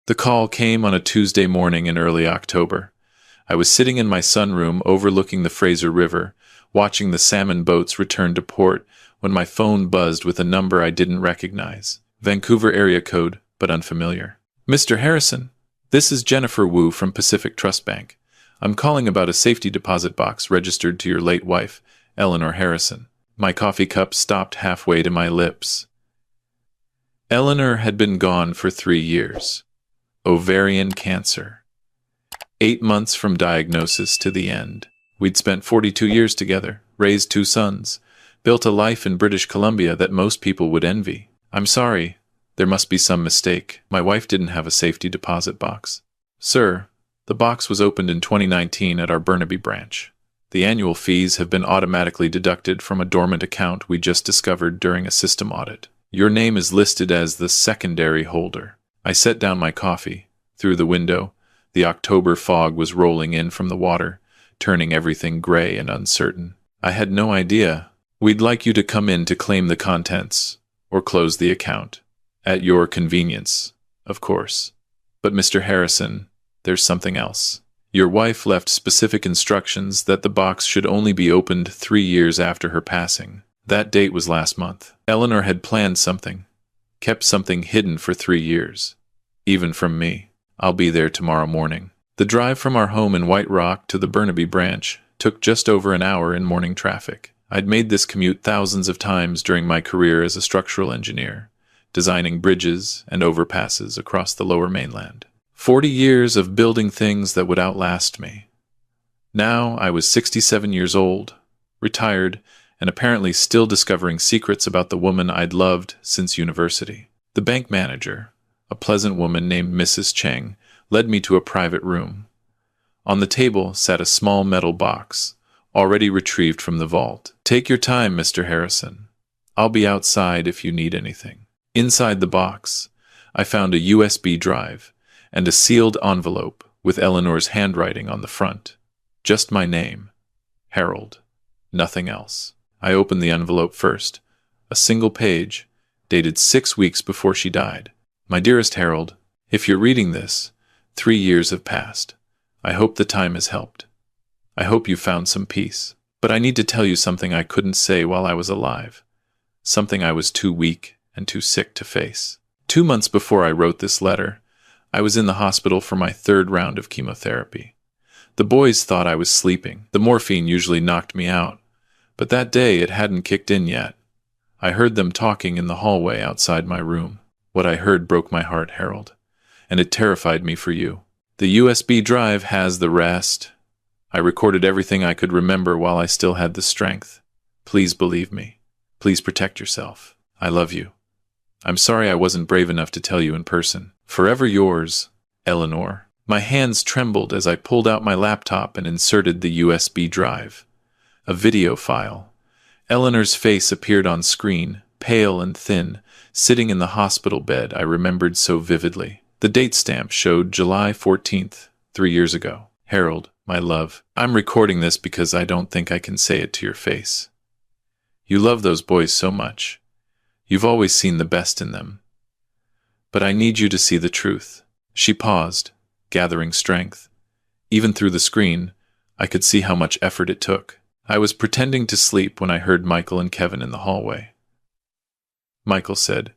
The call came on a Tuesday morning in early October. I was sitting in my sunroom overlooking the Fraser River, watching the salmon boats return to port, when my phone buzzed with a number I didn't recognize. Vancouver area code, but unfamiliar. Mr. Harrison, this is Jennifer Wu from Pacific Trust Bank. I'm calling about a safety deposit box registered to your late wife, Eleanor Harrison. My coffee cup stopped halfway to my lips. Eleanor had been gone for 3 years. Ovarian cancer. 8 months from diagnosis to the end. We'd spent 42 years together, raised 2 sons, built a life in British Columbia that most people would envy. I'm sorry, there must be some mistake. My wife didn't have a safety deposit box. Sir, the box was opened in 2019 at our Burnaby branch. The annual fees have been automatically deducted from a dormant account we just discovered during a system audit. Your name is listed as the secondary holder. I set down my coffee. Through the window, the October fog was rolling in from the water, turning everything gray and uncertain. I had no idea. We'd like you to come in to claim the contents, or close the account. At your convenience, of course. But Mr. Harrison, there's something else. Your wife left specific instructions that the box should only be opened 3 years after her passing. That date was last month. Eleanor had planned something, kept something hidden for 3 years. Even from me. I'll be there tomorrow morning. The drive from our home in White Rock to the Burnaby branch took just over an hour in morning traffic. I'd made this commute thousands of times during my career as a structural engineer, designing bridges and overpasses across the lower mainland. 40 years of building things that would outlast me. Now I was 67 years old, retired, and apparently still discovering secrets about the woman I'd loved since university. The bank manager, a pleasant woman named Mrs. Cheng, led me to a private room. On the table sat a small metal box, already retrieved from the vault. Take your time, Mr. Harrison. I'll be outside if you need anything. Inside the box, I found a USB drive and a sealed envelope with Eleanor's handwriting on the front. Just my name, Harold. Nothing else. I opened the envelope first. A single page, dated 6 weeks before she died. My dearest Harold, if you're reading this, 3 years have passed. I hope the time has helped. I hope you found some peace. But I need to tell you something I couldn't say while I was alive. Something I was too weak and too sick to face. 2 months before I wrote this letter, I was in the hospital for my 3rd round of chemotherapy. The boys thought I was sleeping. The morphine usually knocked me out. But that day it hadn't kicked in yet. I heard them talking in the hallway outside my room. What I heard broke my heart, Harold, and it terrified me for you. The USB drive has the rest. I recorded everything I could remember while I still had the strength. Please believe me. Please protect yourself. I love you. I'm sorry I wasn't brave enough to tell you in person. Forever yours, Eleanor. My hands trembled as I pulled out my laptop and inserted the USB drive. A video file. Eleanor's face appeared on screen, pale and thin, sitting in the hospital bed I remembered so vividly. The date stamp showed July 14th, 3 years ago. Harold, my love, I'm recording this because I don't think I can say it to your face. You love those boys so much. You've always seen the best in them. But I need you to see the truth. She paused, gathering strength. Even through the screen, I could see how much effort it took. I was pretending to sleep when I heard Michael and Kevin in the hallway. Michael said,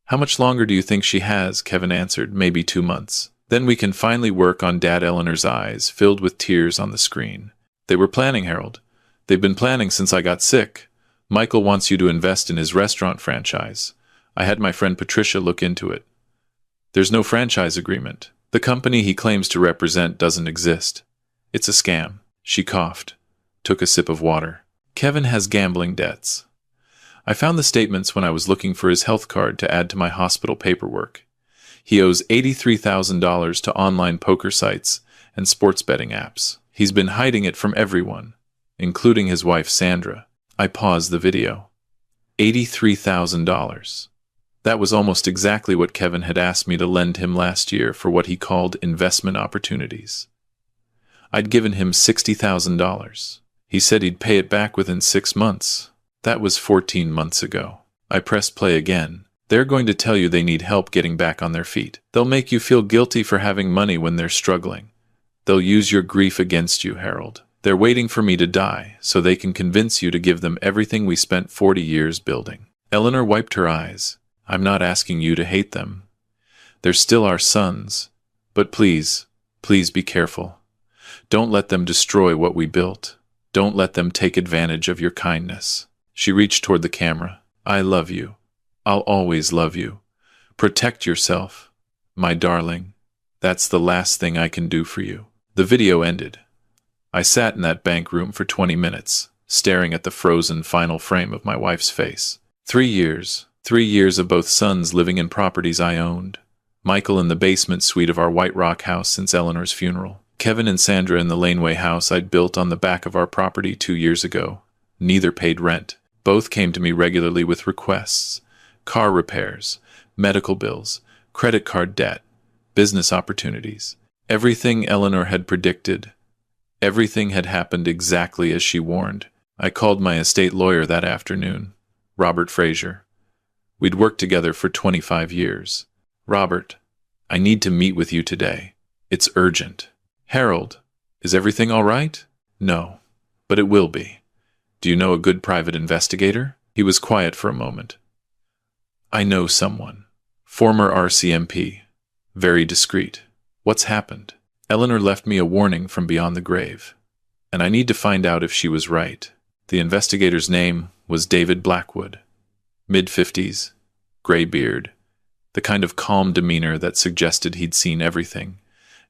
"How much longer do you think she has?" Kevin answered, "Maybe 2 months. Then we can finally work on Dad." Eleanor's eyes filled with tears on the screen. They were planning, Harold. They've been planning since I got sick. Michael wants you to invest in his restaurant franchise. I had my friend Patricia look into it. There's no franchise agreement. The company he claims to represent doesn't exist. It's a scam. She coughed, took a sip of water. Kevin has gambling debts. I found the statements when I was looking for his health card to add to my hospital paperwork. He owes $83,000 to online poker sites and sports betting apps. He's been hiding it from everyone, including his wife Sandra. I paused the video. $83,000. That was almost exactly what Kevin had asked me to lend him last year for what he called investment opportunities. I'd given him $60,000. He said he'd pay it back within 6 months. That was 14 months ago. I pressed play again. They're going to tell you they need help getting back on their feet. They'll make you feel guilty for having money when they're struggling. They'll use your grief against you, Harold. They're waiting for me to die so they can convince you to give them everything we spent 40 years building. Eleanor wiped her eyes. I'm not asking you to hate them. They're still our sons. But please, please be careful. Don't let them destroy what we built. Don't let them take advantage of your kindness. She reached toward the camera. I love you. I'll always love you. Protect yourself, my darling. That's the last thing I can do for you. The video ended. I sat in that bank room for 20 minutes, staring at the frozen final frame of my wife's face. 3 years. 3 years of both sons living in properties I owned. Michael in the basement suite of our White Rock house since Eleanor's funeral. Kevin and Sandra in the Laneway house I'd built on the back of our property 2 years ago. Neither paid rent. Both came to me regularly with requests. Car repairs, medical bills, credit card debt, business opportunities. Everything Eleanor had predicted. Everything had happened exactly as she warned. I called my estate lawyer that afternoon, Robert Fraser. We'd worked together for 25 years. Robert, I need to meet with you today. It's urgent. Harold, is everything all right? No, but it will be. Do you know a good private investigator? He was quiet for a moment. I know someone. Former RCMP. Very discreet. What's happened? Eleanor left me a warning from beyond the grave, and I need to find out if she was right. The investigator's name was David Blackwood. Mid-50s, gray beard, the kind of calm demeanor that suggested he'd seen everything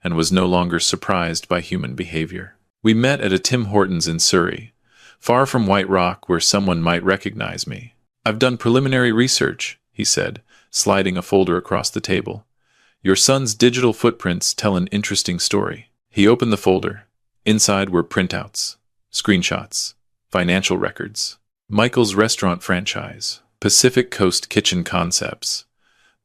and was no longer surprised by human behavior. We met at a Tim Hortons in Surrey, far from White Rock where someone might recognize me. I've done preliminary research, he said, sliding a folder across the table. Your son's digital footprints tell an interesting story. He opened the folder. Inside were printouts, screenshots, financial records. Michael's restaurant franchise, Pacific Coast Kitchen Concepts.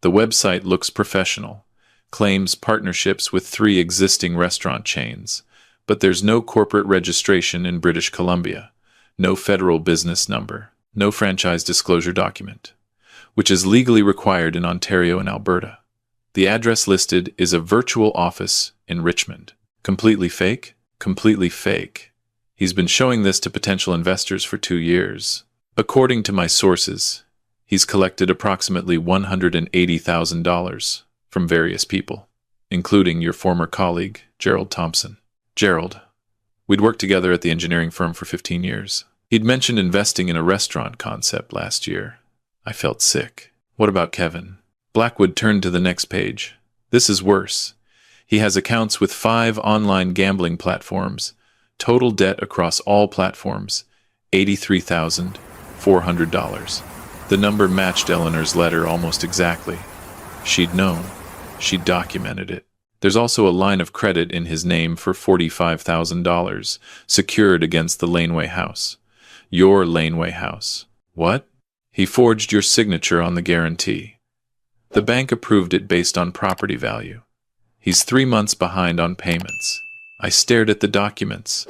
The website looks professional, claims partnerships with 3 existing restaurant chains, but there's no corporate registration in British Columbia, no federal business number, no franchise disclosure document, which is legally required in Ontario and Alberta. The address listed is a virtual office in Richmond. Completely fake? Completely fake. He's been showing this to potential investors for 2 years. According to my sources, he's collected approximately $180,000 from various people, including your former colleague, Gerald Thompson. Gerald. We'd worked together at the engineering firm for 15 years. He'd mentioned investing in a restaurant concept last year. I felt sick. What about Kevin? Blackwood turned to the next page. This is worse. He has accounts with 5 online gambling platforms. Total debt across all platforms, $83,400. The number matched Eleanor's letter almost exactly. She'd known. She'd documented it. There's also a line of credit in his name for $45,000, secured against the Laneway house. Your Laneway house. What? He forged your signature on the guarantee. The bank approved it based on property value. He's 3 months behind on payments. I stared at the documents.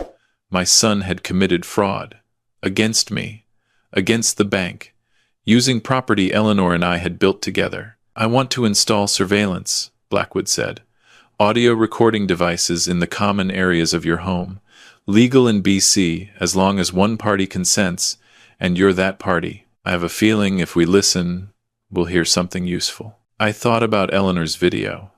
My son had committed fraud. Against me. Against the bank. Using property Eleanor and I had built together. I want to install surveillance, Blackwood said. Audio recording devices in the common areas of your home. Legal in BC as long as one party consents, and you're that party. I have a feeling if we listen, we'll hear something useful. I thought about Eleanor's video.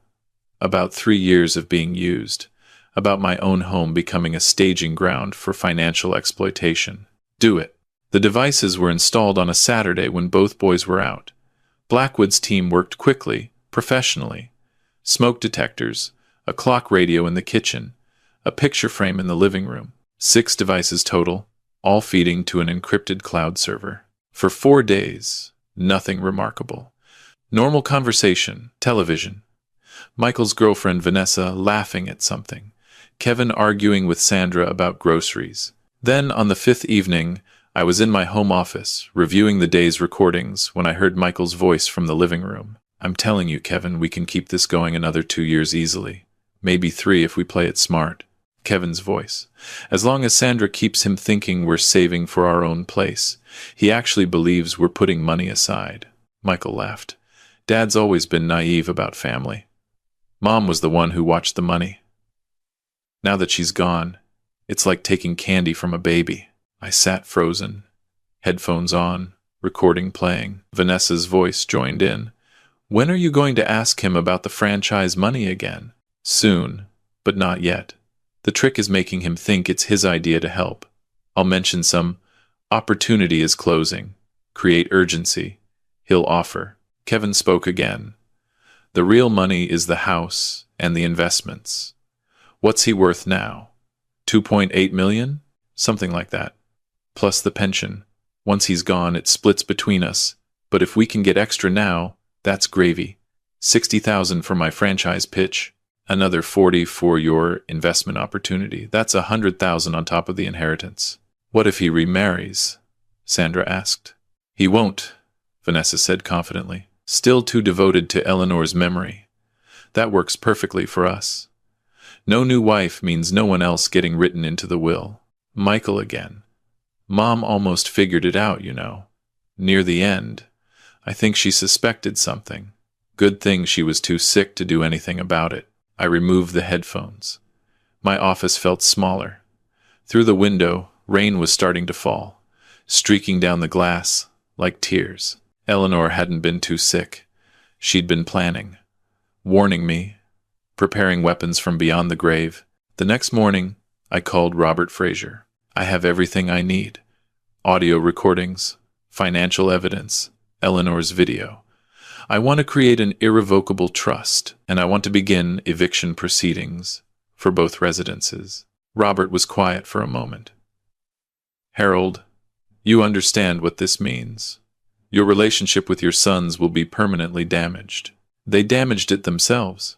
About 3 years of being used. About my own home becoming a staging ground for financial exploitation. Do it. The devices were installed on a Saturday when both boys were out. Blackwood's team worked quickly, professionally. Smoke detectors, a clock radio in the kitchen, a picture frame in the living room. 6 devices total, all feeding to an encrypted cloud server. For 4 days, nothing remarkable. Normal conversation, television. Michael's girlfriend Vanessa laughing at something. Kevin arguing with Sandra about groceries. Then, on the 5th evening, I was in my home office, reviewing the day's recordings, when I heard Michael's voice from the living room. I'm telling you, Kevin, we can keep this going another 2 years easily. Maybe 3 if we play it smart. Kevin's voice. As long as Sandra keeps him thinking we're saving for our own place. He actually believes we're putting money aside. Michael laughed. Dad's always been naive about family. Mom was the one who watched the money. Now that she's gone, it's like taking candy from a baby. I sat frozen, headphones on, recording playing. Vanessa's voice joined in. When are you going to ask him about the franchise money again? Soon, but not yet. The trick is making him think it's his idea to help. I'll mention some opportunity is closing. Create urgency. He'll offer. Kevin spoke again. The real money is the house and the investments. What's he worth now? 2.8 million? Something like that. Plus the pension. Once he's gone, it splits between us. But if we can get extra now, that's gravy. 60,000 for my franchise pitch. Another 40 for your investment opportunity. That's 100,000 on top of the inheritance. What if he remarries? Sandra asked. He won't, Vanessa said confidently. Still too devoted to Eleanor's memory. That works perfectly for us. No new wife means no one else getting written into the will. Michael again. Mom almost figured it out, you know. Near the end, I think she suspected something. Good thing she was too sick to do anything about it. I removed the headphones. My office felt smaller. Through the window, rain was starting to fall, streaking down the glass like tears. Eleanor hadn't been too sick. She'd been planning, warning me, preparing weapons from beyond the grave. The next morning, I called Robert Fraser. I have everything I need. Audio recordings, financial evidence, Eleanor's video. I want to create an irrevocable trust, and I want to begin eviction proceedings for both residences. Robert was quiet for a moment. Harold, you understand what this means. Your relationship with your sons will be permanently damaged. They damaged it themselves.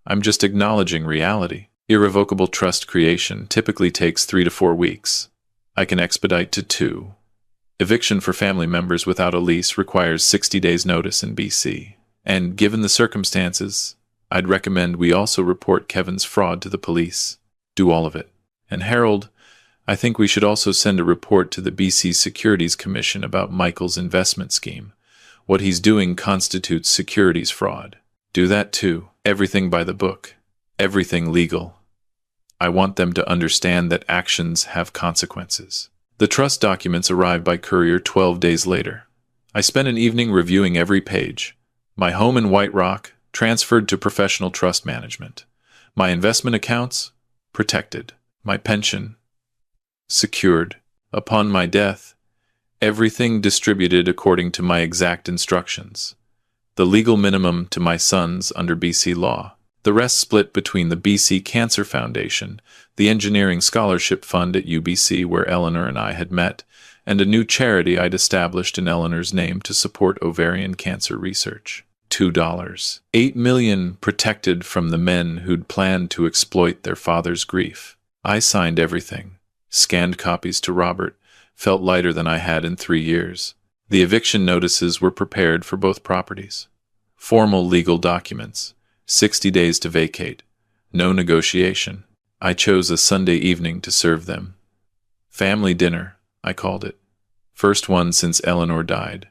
I'm just acknowledging reality. Irrevocable trust creation typically takes 3 to 4 weeks. I can expedite to 2. Eviction for family members without a lease requires 60 days notice in BC. And given the circumstances, I'd recommend we also report Kevin's fraud to the police. Do all of it. And Harold, I think we should also send a report to the BC Securities Commission about Michael's investment scheme. What he's doing constitutes securities fraud. Do that too. Everything by the book. Everything legal. I want them to understand that actions have consequences. The trust documents arrived by courier 12 days later. I spent an evening reviewing every page. My home in White Rock, transferred to professional trust management. My investment accounts, protected. My pension, secured. Upon my death, everything distributed according to my exact instructions. The legal minimum to my sons under BC law. The rest split between the BC Cancer Foundation, the Engineering Scholarship Fund at UBC where Eleanor and I had met, and a new charity I'd established in Eleanor's name to support ovarian cancer research. $2. $8 million protected from the men who'd planned to exploit their father's grief. I signed everything. Scanned copies to Robert. Felt lighter than I had in 3 years. The eviction notices were prepared for both properties. Formal legal documents. 60 days to vacate. No negotiation. I chose a Sunday evening to serve them. Family dinner, I called it. First one since Eleanor died.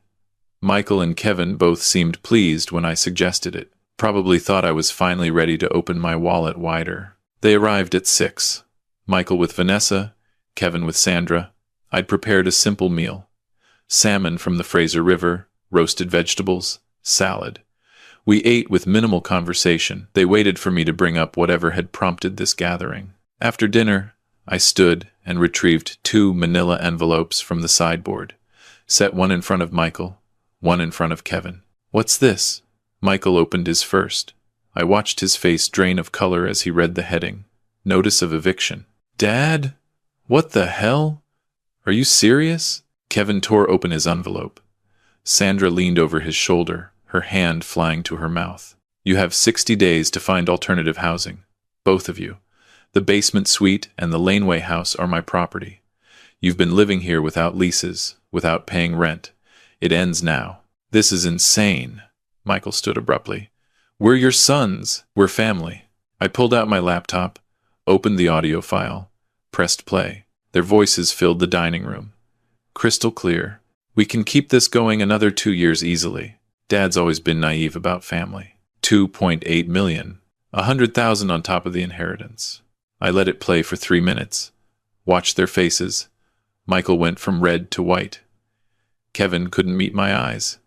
Michael and Kevin both seemed pleased when I suggested it. Probably thought I was finally ready to open my wallet wider. They arrived at 6. Michael with Vanessa, Kevin with Sandra. I'd prepared a simple meal. Salmon from the Fraser River, roasted vegetables, salad. We ate with minimal conversation. They waited for me to bring up whatever had prompted this gathering. After dinner, I stood and retrieved 2 manila envelopes from the sideboard. Set one in front of Michael, one in front of Kevin. What's this? Michael opened his first. I watched his face drain of color as he read the heading. Notice of eviction. Dad? What the hell? Are you serious? Kevin tore open his envelope. Sandra leaned over his shoulder, her hand flying to her mouth. You have 60 days to find alternative housing. Both of you. The basement suite and the laneway house are my property. You've been living here without leases, without paying rent. It ends now. This is insane. Michael stood abruptly. We're your sons. We're family. I pulled out my laptop, opened the audio file, pressed play. Their voices filled the dining room. Crystal clear. We can keep this going another 2 years easily. Dad's always been naive about family. 2.8 million. 100,000 on top of the inheritance. I let it play for 3 minutes. Watched their faces. Michael went from red to white. Kevin couldn't meet my eyes.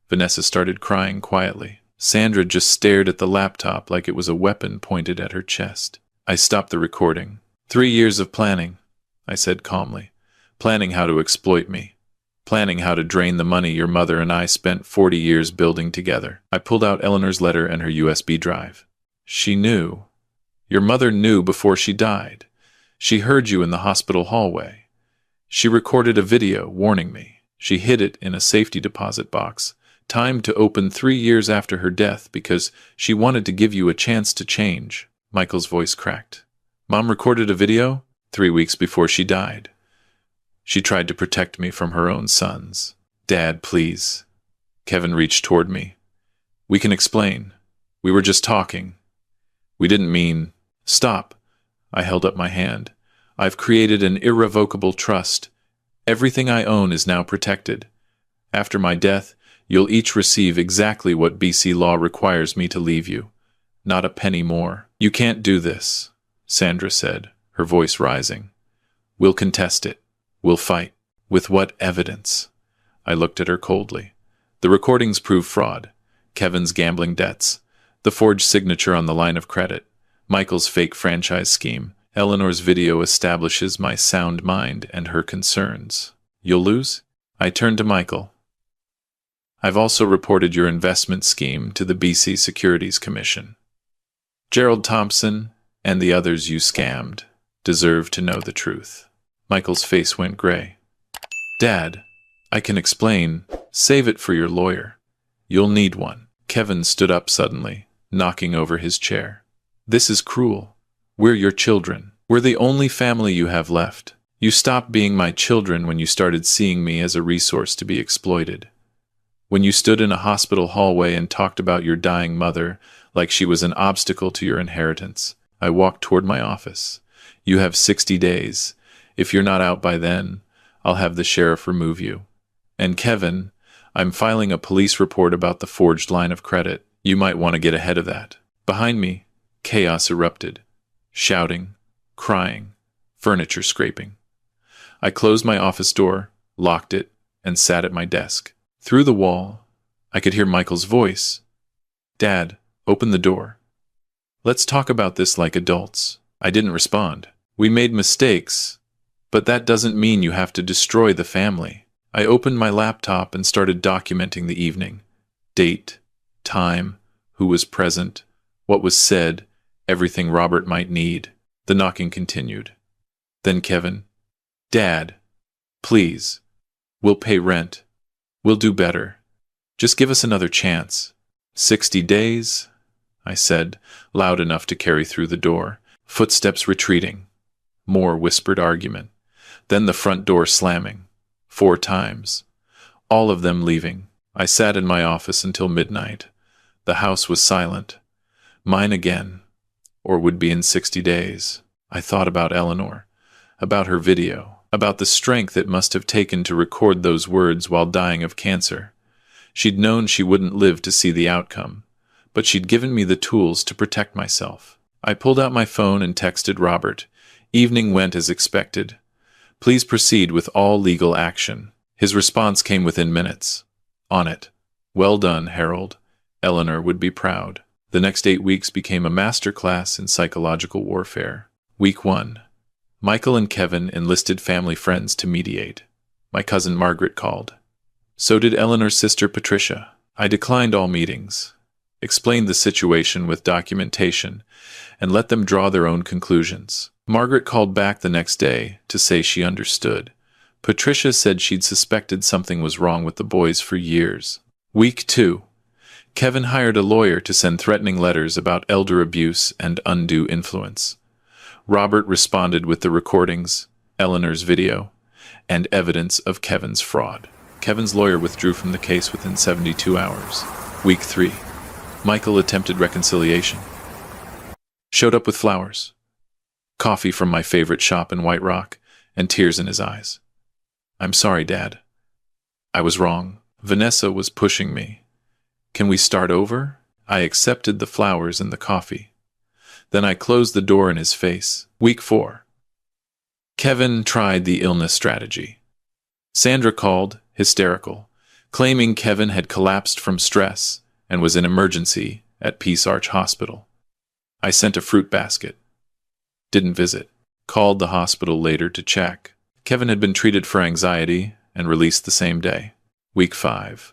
Vanessa started crying quietly. Sandra just stared at the laptop like it was a weapon pointed at her chest. I stopped the recording. 3 years of planning, I said calmly. Planning how to exploit me. Planning how to drain the money your mother and I spent 40 years building together. I pulled out Eleanor's letter and her USB drive. She knew. Your mother knew before she died. She heard you in the hospital hallway. She recorded a video warning me. She hid it in a safety deposit box, timed to open 3 years after her death because she wanted to give you a chance to change. Michael's voice cracked. Mom recorded a video 3 weeks before she died. She tried to protect me from her own sons. Dad, please. Kevin reached toward me. We can explain. We were just talking. We didn't mean... Stop. I held up my hand. I've created an irrevocable trust. Everything I own is now protected. After my death, you'll each receive exactly what BC law requires me to leave you. Not a penny more. You can't do this, Sandra said, her voice rising. We'll contest it. We'll fight. With what evidence? I looked at her coldly. The recordings prove fraud. Kevin's gambling debts. The forged signature on the line of credit. Michael's fake franchise scheme. Eleanor's video establishes my sound mind and her concerns. You'll lose? I turned to Michael. I've also reported your investment scheme to the BC Securities Commission. Gerald Thompson and the others you scammed deserve to know the truth. Michael's face went gray. Dad, I can explain. Save it for your lawyer. You'll need one. Kevin stood up suddenly, knocking over his chair. This is cruel. We're your children. We're the only family you have left. You stopped being my children when you started seeing me as a resource to be exploited. When you stood in a hospital hallway and talked about your dying mother like she was an obstacle to your inheritance, I walked toward my office. You have 60 days. If you're not out by then, I'll have the sheriff remove you. And Kevin, I'm filing a police report about the forged line of credit. You might want to get ahead of that. Behind me, chaos erupted. Shouting, crying, furniture scraping. I closed my office door, locked it, and sat at my desk. Through the wall, I could hear Michael's voice. Dad, open the door. Let's talk about this like adults. I didn't respond. We made mistakes, but that doesn't mean you have to destroy the family. I opened my laptop and started documenting the evening. Date, time, who was present, what was said, everything Robert might need. The knocking continued. Then Kevin, Dad, please, we'll pay rent. We'll do better. Just give us another chance. 60 days, I said, loud enough to carry through the door. Footsteps retreating. More whispered argument. Then the front door slamming. 4 times. All of them leaving. I sat in my office until midnight. The house was silent. Mine again. Or would be in 60 days. I thought about Eleanor. About her video. About the strength it must have taken to record those words while dying of cancer. She'd known she wouldn't live to see the outcome, but she'd given me the tools to protect myself. I pulled out my phone and texted Robert. Evening went as expected. Please proceed with all legal action. His response came within minutes. On it. Well done, Harold. Eleanor would be proud. The next 8 weeks became a masterclass in psychological warfare. Week 1. Michael and Kevin enlisted family friends to mediate. My cousin Margaret called. So did Eleanor's sister Patricia. I declined all meetings, explained the situation with documentation, and let them draw their own conclusions. Margaret called back the next day to say she understood. Patricia said she'd suspected something was wrong with the boys for years. Week 2. Kevin hired a lawyer to send threatening letters about elder abuse and undue influence. Robert responded with the recordings, Eleanor's video, and evidence of Kevin's fraud. Kevin's lawyer withdrew from the case within 72 hours. Week 3. Michael attempted reconciliation. Showed up with flowers, coffee from my favorite shop in White Rock, and tears in his eyes. I'm sorry, Dad. I was wrong. Vanessa was pushing me. Can we start over? I accepted the flowers and the coffee. Then I closed the door in his face. Week 4. Kevin tried the illness strategy. Sandra called, hysterical, claiming Kevin had collapsed from stress and was in emergency at Peace Arch Hospital. I sent a fruit basket. Didn't visit. Called the hospital later to check. Kevin had been treated for anxiety and released the same day. Week 5.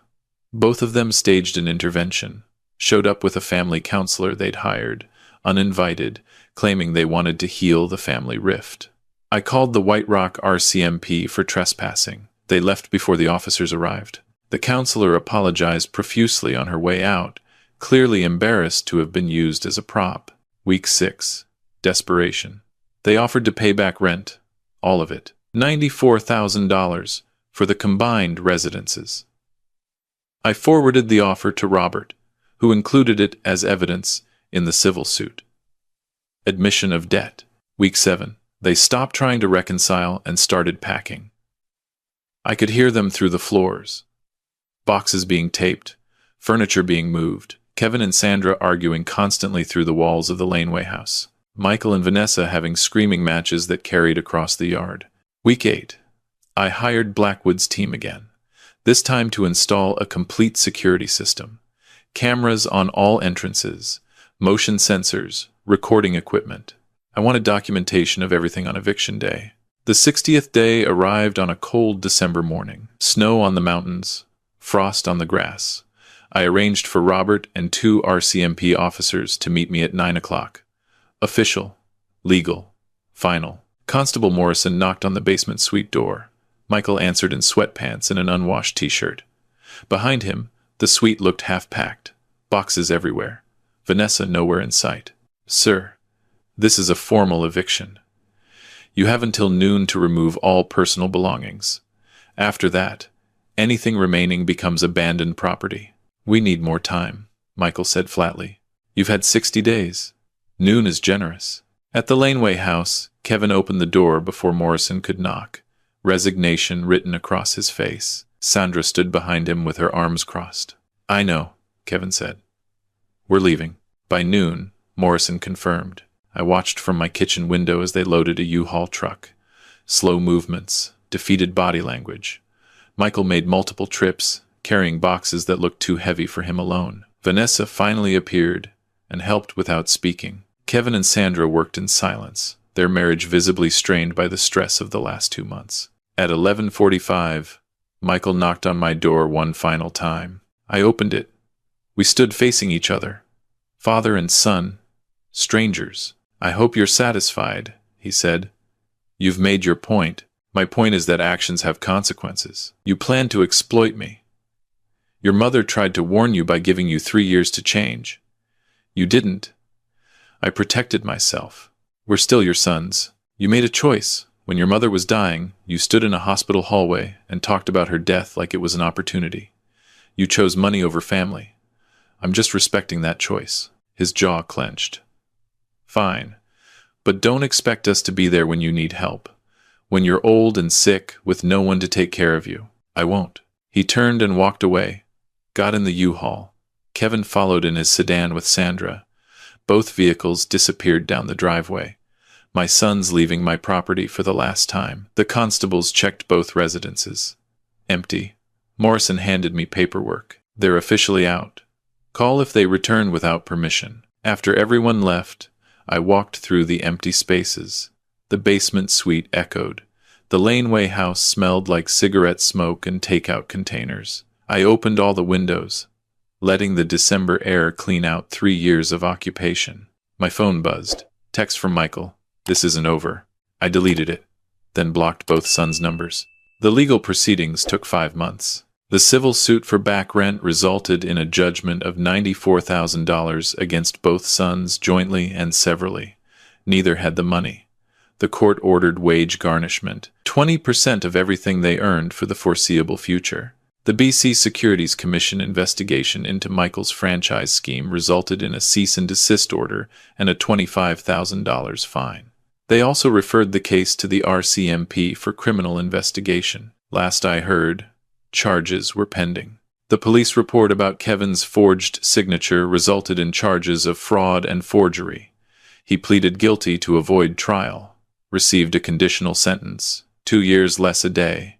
Both of them staged an intervention. Showed up with a family counselor they'd hired, uninvited, claiming they wanted to heal the family rift. I called the White Rock RCMP for trespassing. They left before the officers arrived. The counselor apologized profusely on her way out, clearly embarrassed to have been used as a prop. Week 6. Desperation. They offered to pay back rent, all of it, $94,000 for the combined residences. I forwarded the offer to Robert, who included it as evidence in the civil suit. Admission of debt. Week 7. They stopped trying to reconcile and started packing. I could hear them through the floors. Boxes being taped, furniture being moved, Kevin and Sandra arguing constantly through the walls of the laneway house. Michael and Vanessa having screaming matches that carried across the yard. Week 8. I hired Blackwood's team again, this time to install a complete security system. Cameras on all entrances, motion sensors, recording equipment. I wanted documentation of everything on eviction day. The 60th day arrived on a cold December morning. Snow on the mountains, frost on the grass. I arranged for Robert and 2 RCMP officers to meet me at 9 o'clock. Official, legal, final. Constable Morrison knocked on the basement suite door. Michael answered in sweatpants and an unwashed t-shirt. Behind him, the suite looked half-packed, boxes everywhere. Vanessa nowhere in sight. Sir, this is a formal eviction. You have until noon to remove all personal belongings. After that, anything remaining becomes abandoned property. We need more time, Michael said flatly. You've had 60 days. Noon is generous. At the laneway house, Kevin opened the door before Morrison could knock, resignation written across his face. Sandra stood behind him with her arms crossed. I know, Kevin said. We're leaving. By noon, Morrison confirmed. I watched from my kitchen window as they loaded a U-Haul truck. Slow movements, defeated body language. Michael made multiple trips, carrying boxes that looked too heavy for him alone. Vanessa finally appeared and helped without speaking. Kevin and Sandra worked in silence, their marriage visibly strained by the stress of the last 2 months. At 11:45, Michael knocked on my door one final time. I opened it. We stood facing each other, father and son, strangers. I hope you're satisfied, he said. You've made your point. My point is that actions have consequences. You plan to exploit me. Your mother tried to warn you by giving you 3 years to change. You didn't. I protected myself. We're still your sons. You made a choice. When your mother was dying, you stood in a hospital hallway and talked about her death like it was an opportunity. You chose money over family. I'm just respecting that choice. His jaw clenched. Fine. But don't expect us to be there when you need help. When you're old and sick with no one to take care of you. I won't. He turned and walked away. Got in the U-Haul. Kevin followed in his sedan with Sandra. Both vehicles disappeared down the driveway. My sons leaving my property for the last time. The constables checked both residences. Empty. Morrison handed me paperwork. They're officially out. Call if they return without permission. After everyone left, I walked through the empty spaces. The basement suite echoed. The laneway house smelled like cigarette smoke and takeout containers. I opened all the windows, letting the December air clean out 3 years of occupation. My phone buzzed. Text from Michael. This isn't over. I deleted it, then blocked both sons' numbers. The legal proceedings took 5 months. The civil suit for back rent resulted in a judgment of $94,000 against both sons jointly and severally. Neither had the money. The court ordered wage garnishment, 20% of everything they earned for the foreseeable future. The BC Securities Commission investigation into Michael's franchise scheme resulted in a cease and desist order and a $25,000 fine. They also referred the case to the RCMP for criminal investigation. Last I heard, charges were pending. The police report about Kevin's forged signature resulted in charges of fraud and forgery. He pleaded guilty to avoid trial, received a conditional sentence, 2 years less a day,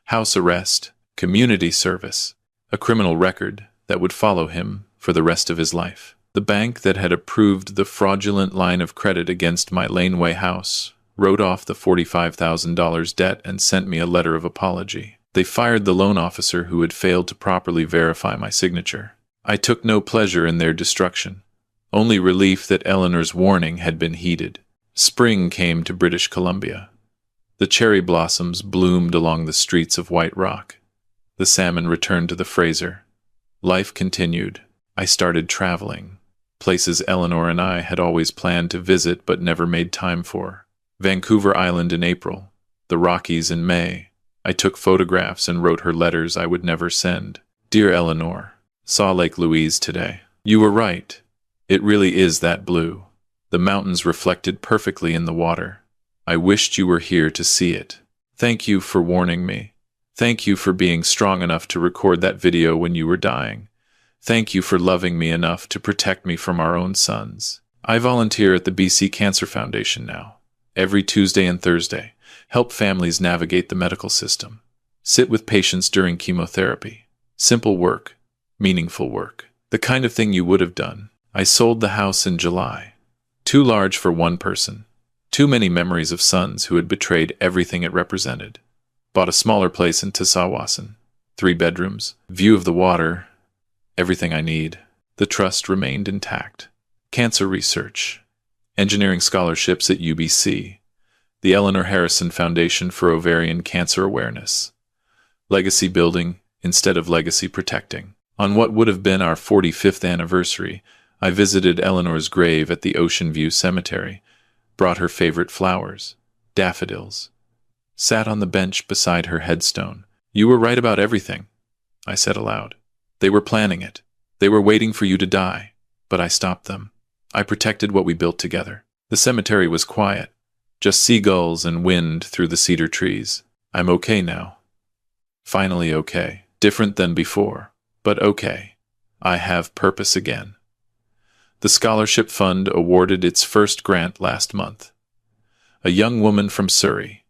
house arrest, community service, a criminal record that would follow him for the rest of his life. The bank that had approved the fraudulent line of credit against my Laneway house wrote off the $45,000 debt and sent me a letter of apology. They fired the loan officer who had failed to properly verify my signature. I took no pleasure in their destruction, only relief that Eleanor's warning had been heeded. Spring came to British Columbia. The cherry blossoms bloomed along the streets of White Rock. The salmon returned to the Fraser. Life continued. I started traveling, places Eleanor and I had always planned to visit but never made time for. Vancouver Island in April, the Rockies in May. I took photographs and wrote her letters I would never send. Dear Eleanor, saw Lake Louise today. You were right. It really is that blue. The mountains reflected perfectly in the water. I wished you were here to see it. Thank you for warning me. Thank you for being strong enough to record that video when you were dying. Thank you for loving me enough to protect me from our own sons. I volunteer at the BC Cancer Foundation now. Every Tuesday and Thursday, help families navigate the medical system. Sit with patients during chemotherapy. Simple work, meaningful work. The kind of thing you would have done. I sold the house in July. Too large for one person. Too many memories of sons who had betrayed everything it represented. Bought a smaller place in Tissawasan. 3 bedrooms, view of the water, everything I need. The trust remained intact. Cancer research. Engineering scholarships at UBC. The Eleanor Harrison Foundation for Ovarian Cancer Awareness. Legacy building instead of legacy protecting. On what would have been our 45th anniversary, I visited Eleanor's grave at the Ocean View Cemetery, brought her favorite flowers, daffodils. Sat on the bench beside her headstone. You were right about everything, I said aloud. They were planning it. They were waiting for you to die, but I stopped them. I protected what we built together. The cemetery was quiet, just seagulls and wind through the cedar trees. I'm okay now. Finally okay. Different than before, but okay. I have purpose again. The scholarship fund awarded its first grant last month. A young woman from Surrey,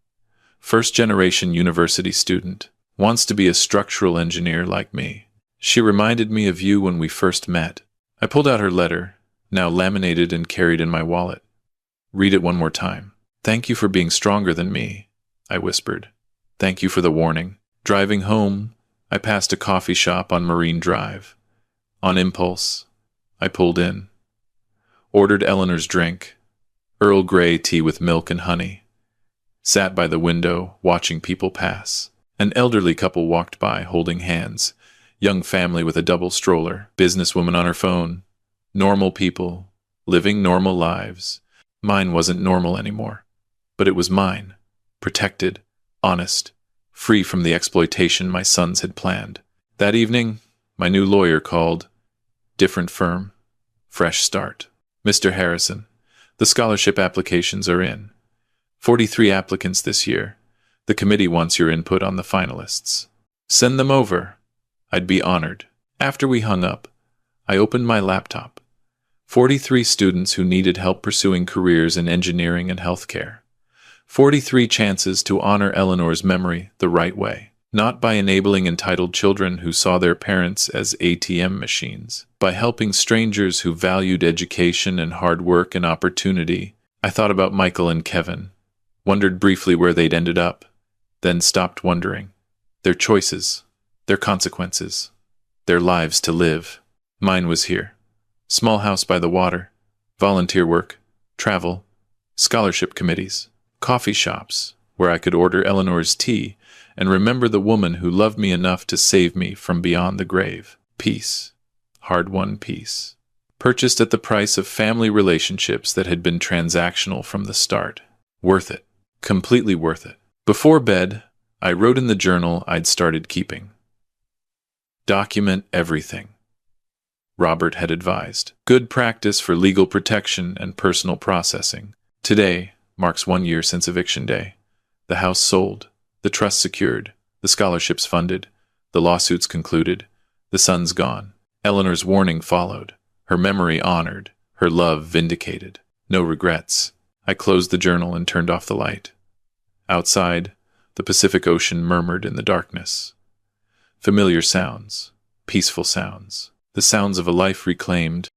first-generation university student, wants to be a structural engineer like me. She reminded me of you when we first met. I pulled out her letter, now laminated and carried in my wallet. Read it one more time. Thank you for being stronger than me, I whispered. Thank you for the warning. Driving home, I passed a coffee shop on Marine Drive. On impulse, I pulled in. Ordered Eleanor's drink, Earl Grey tea with milk and honey. Sat by the window, watching people pass. An elderly couple walked by, holding hands. Young family with a double stroller. Businesswoman on her phone. Normal people, living normal lives. Mine wasn't normal anymore. But it was mine. Protected, honest, free from the exploitation my sons had planned. That evening, my new lawyer called. Different firm. Fresh start. Mr. Harrison, the scholarship applications are in. 43 applicants this year. The committee wants your input on the finalists. Send them over. I'd be honored. After we hung up, I opened my laptop. 43 students who needed help pursuing careers in engineering and healthcare. 43 chances to honor Eleanor's memory the right way. Not by enabling entitled children who saw their parents as ATM machines. By helping strangers who valued education and hard work and opportunity. I thought about Michael and Kevin. Wondered briefly where they'd ended up. Then stopped wondering. Their choices. Their consequences. Their lives to live. Mine was here. Small house by the water. Volunteer work. Travel. Scholarship committees. Coffee shops, where I could order Eleanor's tea and remember the woman who loved me enough to save me from beyond the grave. Peace. Hard-won peace. Purchased at the price of family relationships that had been transactional from the start. Worth it. Completely worth it. Before bed, I wrote in the journal I'd started keeping. Document everything. Robert had advised. Good practice for legal protection and personal processing. Today marks 1 year since eviction day. The house sold. The trust secured, the scholarships funded, the lawsuits concluded, The sun's gone. Eleanor's warning followed. Her memory honored. Her love vindicated. No regrets. I closed the journal and turned off the light. Outside, the Pacific Ocean murmured in the darkness. Familiar sounds. Peaceful sounds. The sounds of a life reclaimed,